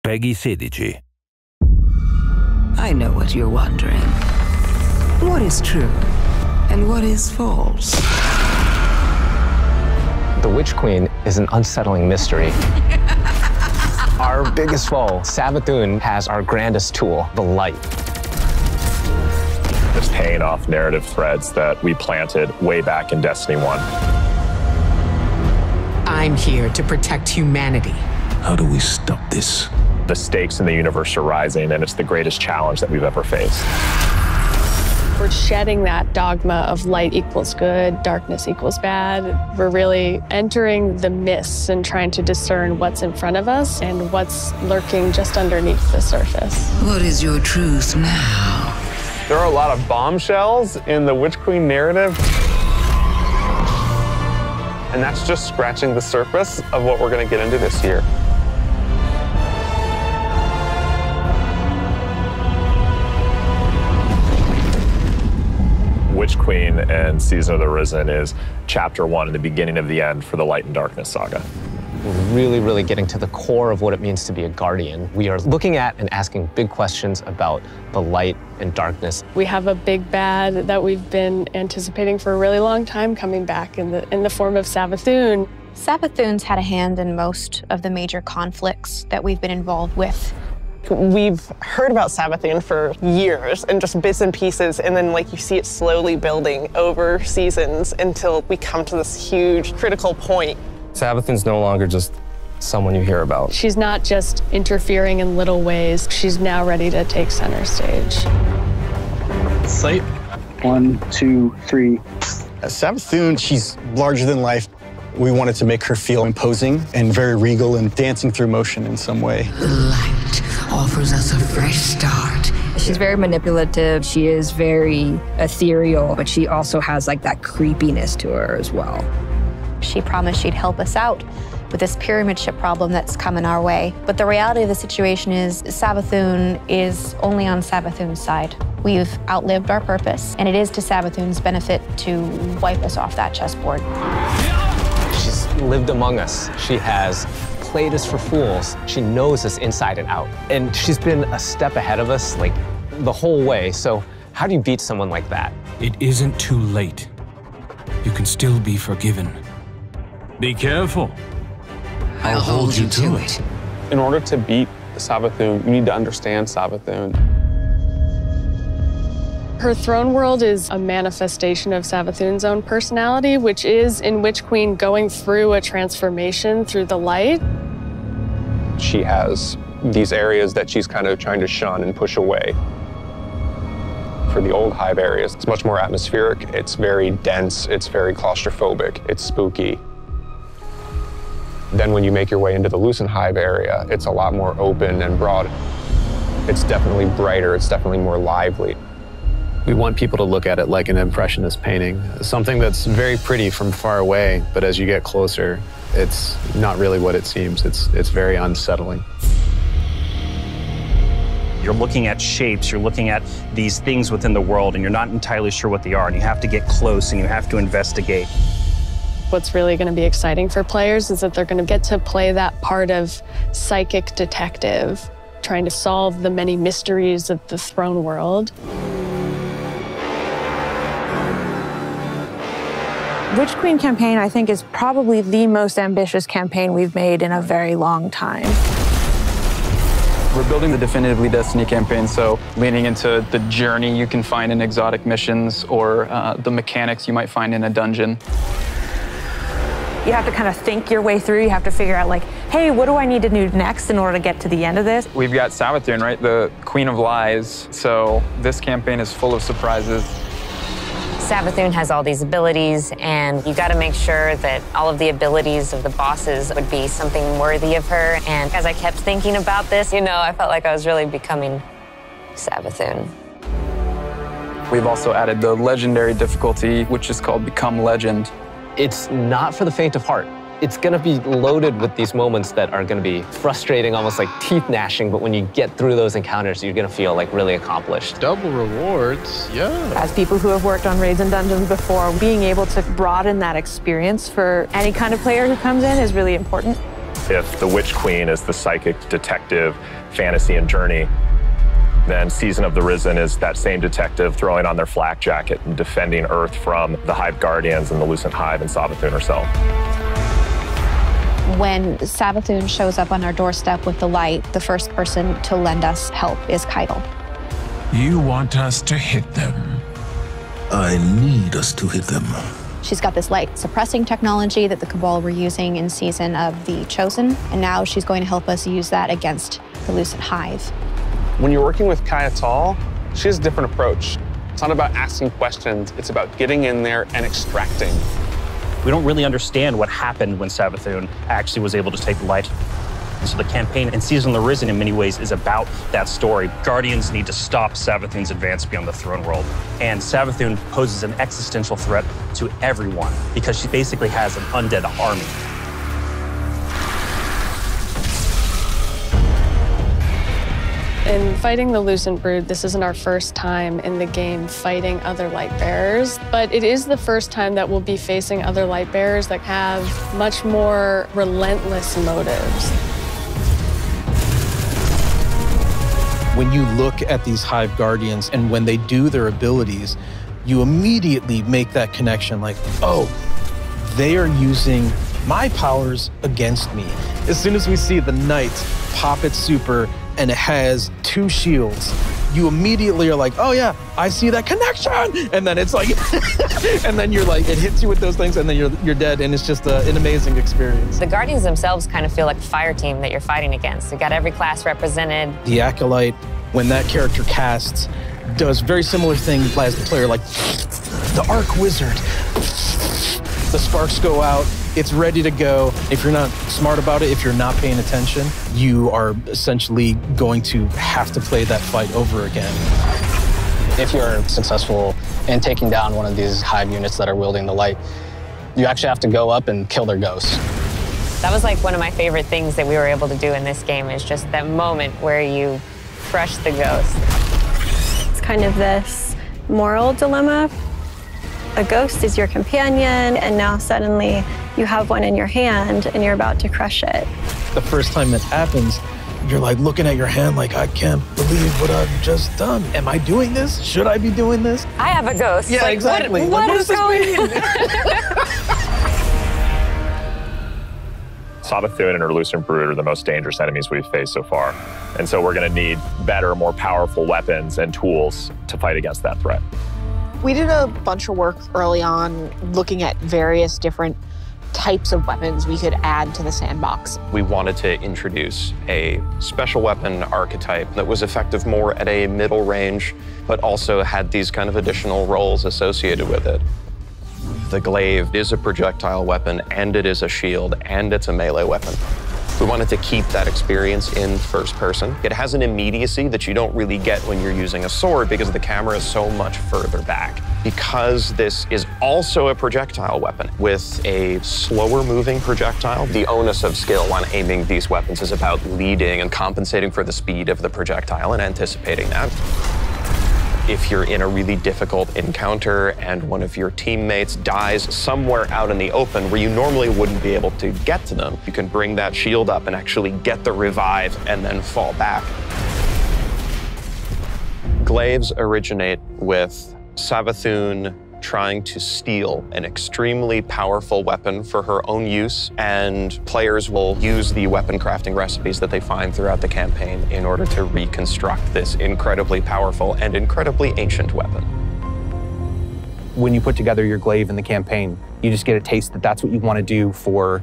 PEGI 16. I know what you're wondering. What is true and what is false? The Witch Queen is an unsettling mystery. Our biggest foe, Savathun, has our grandest tool, the light. It's paying off narrative threads that we planted way back in Destiny 1. I'm here to protect humanity. How do we stop this? The stakes in the universe are rising, and it's the greatest challenge that we've ever faced. We're shedding that dogma of light equals good, darkness equals bad. We're really entering the mists and trying to discern what's in front of us and what's lurking just underneath the surface. What is your truth now? There are a lot of bombshells in the Witch Queen narrative. And that's just scratching the surface of what we're going to get into this year. Witch Queen and Season of the Risen is chapter 1 and the beginning of the end for the Light and Darkness saga. We're really getting to the core of what it means to be a guardian. We are looking at and asking big questions about the light and darkness. We have a big bad that we've been anticipating for a really long time coming back in the form of Savathun. Savathun's had a hand in most of the major conflicts that we've been involved with. We've heard about Savathun for years and just bits and pieces, and then you see it slowly building over seasons until we come to this huge critical point. Savathun's no longer just someone you hear about. She's not just interfering in little ways. She's now ready to take center stage. Sight. 1, 2, 3. Savathun, she's larger than life. We wanted to make her feel imposing and very regal and dancing through motion in some way. The light offers us a fresh start. She's very manipulative. She is very ethereal, but she also has that creepiness to her as well. She promised she'd help us out with this pyramid ship problem that's coming our way. But the reality of the situation is Savathun is only on Savathun's side. We've outlived our purpose, and it is to Savathun's benefit to wipe us off that chessboard. She's lived among us. She has played us for fools. She knows us inside and out. And she's been a step ahead of us, the whole way. So how do you beat someone like that? It isn't too late. You can still be forgiven. Be careful. I'll hold you to it. In order to beat Savathun, you need to understand Savathun. Her throne world is a manifestation of Savathun's own personality, which is, in Witch Queen, going through a transformation through the light. She has these areas that she's kind of trying to shun and push away. For the old hive areas, it's much more atmospheric, it's very dense, it's very claustrophobic, it's spooky. Then when you make your way into the Lucent hive area, it's a lot more open and broad. It's definitely brighter, it's definitely more lively. We want people to look at it like an impressionist painting, something that's very pretty from far away, but as you get closer, it's not really what it seems. It's very unsettling. You're looking at shapes, you're looking at these things within the world, and you're not entirely sure what they are, and you have to get close and you have to investigate. What's really going to be exciting for players is that they're going to get to play that part of psychic detective, trying to solve the many mysteries of the throne world. Witch Queen campaign, I think, is probably the most ambitious campaign we've made in a very long time. We're building the Definitively Destiny campaign, so leaning into the journey you can find in exotic missions or the mechanics you might find in a dungeon. You have to kind of think your way through. You have to figure out, hey, what do I need to do next in order to get to the end of this? We've got Savathun, right? The Queen of Lies. So this campaign is full of surprises. Savathun has all these abilities, and you got to make sure that all of the abilities of the bosses would be something worthy of her. And as I kept thinking about this, I felt like I was really becoming Savathun. We've also added the legendary difficulty, which is called Become Legend. It's not for the faint of heart. It's going to be loaded with these moments that are going to be frustrating, almost like teeth gnashing, but when you get through those encounters, you're going to feel really accomplished. Double rewards, yeah. As people who have worked on raids and dungeons before, being able to broaden that experience for any kind of player who comes in is really important. If the Witch Queen is the psychic detective, fantasy, and journey, then Season of the Risen is that same detective throwing on their flak jacket and defending Earth from the Hive Guardians and the Lucent Hive and Savathun herself. When Savathun shows up on our doorstep with the light, the first person to lend us help is Keitel. You want us to hit them? I need us to hit them. She's got this light suppressing technology that the Cabal were using in Season of the Chosen, and now she's going to help us use that against the Lucent Hive. When you're working with Keitel, she has a different approach. It's not about asking questions, it's about getting in there and extracting. We don't really understand what happened when Savathun actually was able to take the light. So the campaign in Season of the Risen in many ways is about that story. Guardians need to stop Savathun's advance beyond the throne world. And Savathun poses an existential threat to everyone because she basically has an undead army. In fighting the Lucent Brood, this isn't our first time in the game fighting other Lightbearers, but it is the first time that we'll be facing other Lightbearers that have much more relentless motives. When you look at these Hive Guardians and when they do their abilities, you immediately make that connection like, oh, they are using my powers against me. As soon as we see the Knight pop its super and it has 2 shields, you immediately are like, oh yeah, I see that connection. And then it's like, and then you're like, it hits you with those things and then you're dead. And it's just an amazing experience. The Guardians themselves kind of feel like a fire team that you're fighting against. You got every class represented. The Acolyte, when that character casts, does very similar thing as the player, like the Arc Wizard. The sparks go out, it's ready to go. If you're not smart about it, if you're not paying attention, you are essentially going to have to play that fight over again. If you're successful in taking down one of these Hive units that are wielding the light, you actually have to go up and kill their ghosts. That was like one of my favorite things that we were able to do in this game, is just that moment where you crush the ghost. It's kind of this moral dilemma. A ghost is your companion, and now suddenly you have one in your hand and you're about to crush it. The first time it happens, you're like looking at your hand like, I can't believe what I've just done. Am I doing this? Should I be doing this? I have a ghost. Yeah, like, exactly. What is going on? Savathun and her Lucent Brood are the most dangerous enemies we've faced so far. And so we're going to need better, more powerful weapons and tools to fight against that threat. We did a bunch of work early on looking at various different types of weapons we could add to the sandbox. We wanted to introduce a special weapon archetype that was effective more at a middle range, but also had these kind of additional roles associated with it. The Glaive is a projectile weapon, and it is a shield, and it's a melee weapon. We wanted to keep that experience in first person. It has an immediacy that you don't really get when you're using a sword because the camera is so much further back. Because this is also a projectile weapon with a slower moving projectile, the onus of skill on aiming these weapons is about leading and compensating for the speed of the projectile and anticipating that. If you're in a really difficult encounter and one of your teammates dies somewhere out in the open where you normally wouldn't be able to get to them, you can bring that shield up and actually get the revive and then fall back. Glaives originate with Savathun trying to steal an extremely powerful weapon for her own use, and players will use the weapon crafting recipes that they find throughout the campaign in order to reconstruct this incredibly powerful and incredibly ancient weapon. When you put together your glaive in the campaign, you just get a taste that that's what you want to do for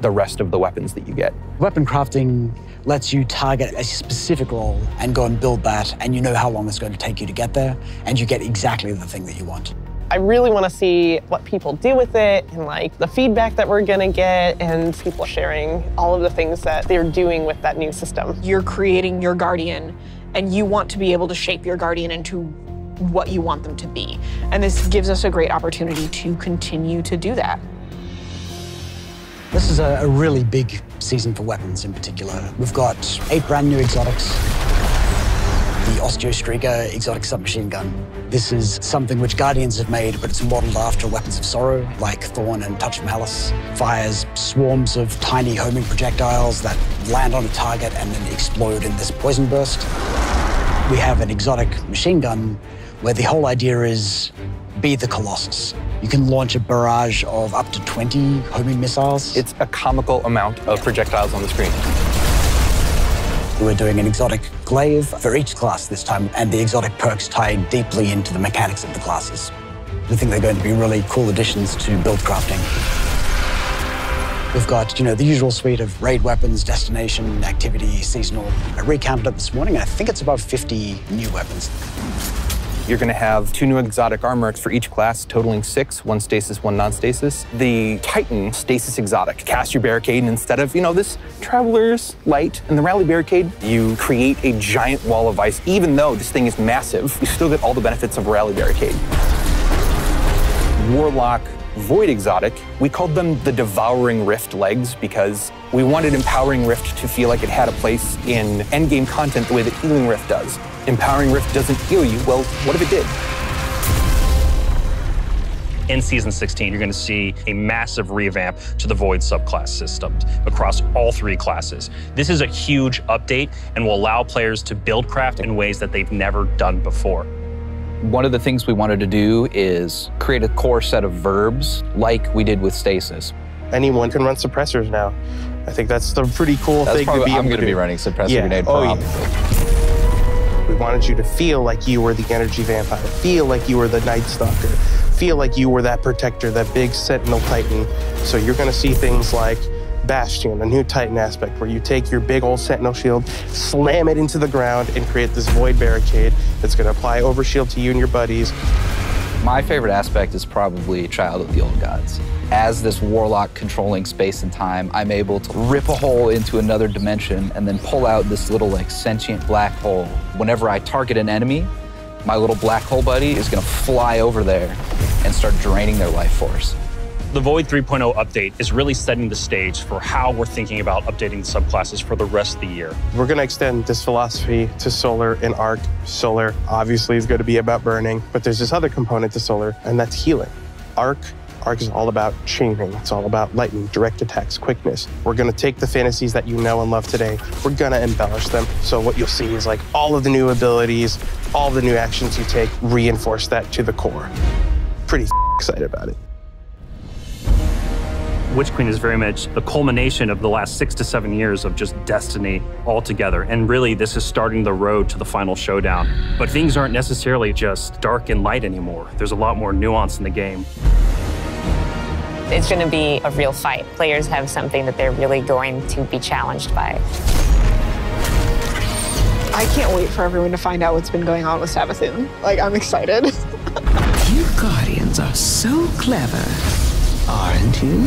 the rest of the weapons that you get. Weapon crafting lets you target a specific role and go and build that, and you know how long it's going to take you to get there, and you get exactly the thing that you want. I really want to see what people do with it and like the feedback that we're going to get and people sharing all of the things that they're doing with that new system. You're creating your Guardian and you want to be able to shape your Guardian into what you want them to be. And this gives us a great opportunity to continue to do that. This is a really big season for weapons in particular. We've got 8 brand new exotics. The Osteo Streaker exotic submachine gun. This is something which Guardians have made, but it's modeled after weapons of sorrow, like Thorn and Touch of Malice. Fires swarms of tiny homing projectiles that land on a target and then explode in this poison burst. We have an exotic machine gun where the whole idea is be the Colossus. You can launch a barrage of up to 20 homing missiles. It's a comical amount of projectiles on the screen. We're doing an exotic glaive for each class this time, and the exotic perks tie deeply into the mechanics of the classes. We think they're going to be really cool additions to build crafting. We've got, the usual suite of raid weapons, destination, activity, seasonal. I recounted it this morning, and I think it's about 50 new weapons. You're going to have 2 new exotic armors for each class, totaling 6, 1 stasis, 1 non-stasis. The Titan stasis exotic. Cast your barricade, and instead of, this Traveler's Light and the Rally barricade, you create a giant wall of ice. Even though this thing is massive, you still get all the benefits of a Rally barricade. Warlock Void exotic, we called them the Devouring Rift legs because we wanted Empowering Rift to feel like it had a place in endgame content the way that Healing Rift does. Empowering Rift doesn't heal you, well, what if it did? In Season 16, you're going to see a massive revamp to the Void subclass system across all 3 classes. This is a huge update and will allow players to build craft in ways that they've never done before. One of the things we wanted to do is create a core set of verbs like we did with Stasis. Anyone can run suppressors now. I think that's the pretty cool thing to be able to do. I'm going to be running Suppressor Grenade probably. We wanted you to feel like you were the energy vampire, feel like you were the Night Stalker, feel like you were that protector, that big Sentinel Titan. So you're going to see things like Bastion, a new Titan aspect, where you take your big old Sentinel shield, slam it into the ground, and create this void barricade that's going to apply overshield to you and your buddies. My favorite aspect is probably Child of the Old Gods. As this Warlock controlling space and time, I'm able to rip a hole into another dimension and then pull out this little sentient black hole. Whenever I target an enemy, my little black hole buddy is going to fly over there and start draining their life force. The Void 3.0 update is really setting the stage for how we're thinking about updating the subclasses for the rest of the year. We're going to extend this philosophy to Solar and Arc. Solar obviously is going to be about burning, but there's this other component to Solar, and that's healing. Arc is all about chaining. It's all about lightning, direct attacks, quickness. We're going to take the fantasies that you know and love today. We're going to embellish them. So what you'll see is all of the new abilities, all the new actions you take, reinforce that to the core. Pretty excited about it. Witch Queen is very much the culmination of the last 6 to 7 years of just Destiny all together. And really, this is starting the road to the final showdown. But things aren't necessarily just dark and light anymore. There's a lot more nuance in the game. It's going to be a real fight. Players have something that they're really going to be challenged by. I can't wait for everyone to find out what's been going on with Savathûn. I'm excited. You Guardians are so clever, aren't you?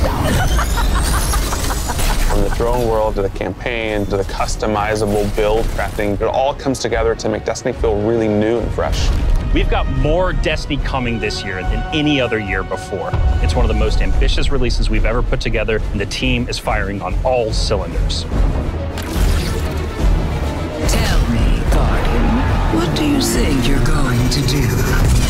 From the throne world to the campaign to the customizable build crafting, it all comes together to make Destiny feel really new and fresh. We've got more Destiny coming this year than any other year before. It's one of the most ambitious releases we've ever put together, and the team is firing on all cylinders. Tell me, Guardian, what do you think you're going to do?